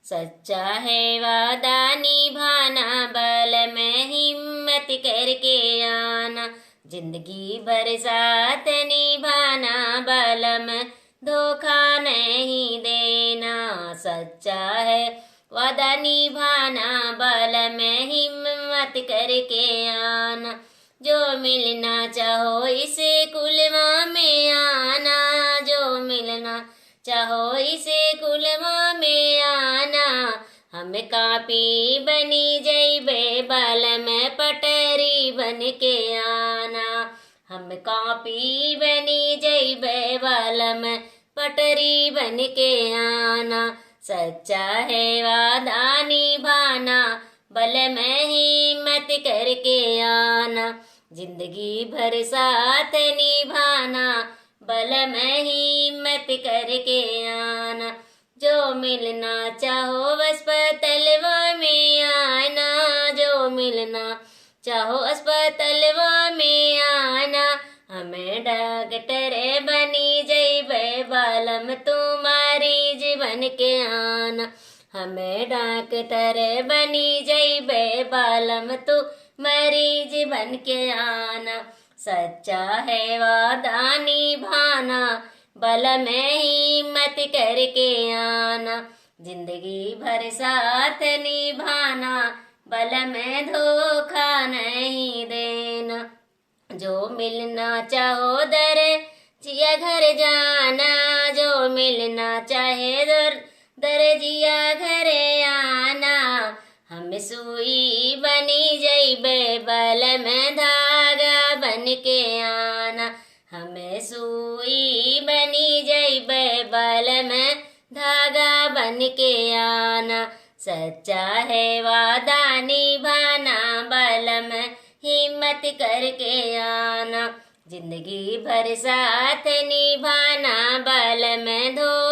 सच्चा है वादा निभाना, बल में हिम्मत करके आना। जिंदगी भर साथ निभाना, बल में धोखा नहीं देना। सच्चा है वादा निभाना, बल में हिम्मत करके आना। जो मिलना चाहो इसे कुलवा में आना, जो मिलना चाहो इसे कुलवा में आना। हम कापी बनी जइबे, बल में पटरी बन के आना। हम कापी बनी जइबे, बल में पटरी बन के आना। सच्चा है वादा निभाना, बल में हिम्मत करके आना। जिंदगी भर साथ निभाना, बल में हिम्मत करके आना। जो मिलना चाहो बस पतलवा में आना, जो मिलना चाहो अस्पतलवा में आना। हमें डॉक्टर बनी जइबे, बालम तुम्हारी जीवन के आना। हमें डॉक्टर बनी जइबे, बालम तू मरीज बन के आना। सच्चा है वादा निभाना, बल में हिम्मत करके आना। जिंदगी भर साथ निभाना, बल में धोखा नहीं देना। जो मिलना चाहो दर जिया घर जाना, जो मिलना चाहे दरजिया घर आना। हम सुई बनी जइबे, बल में धागा बन के आना। हमें सुई बनी जइबे, बल में धागा बन के आना। सच्चा है वादा निभाना, बल में हिम्मत करके आना। जिंदगी भर साथ निभाना, बल में धो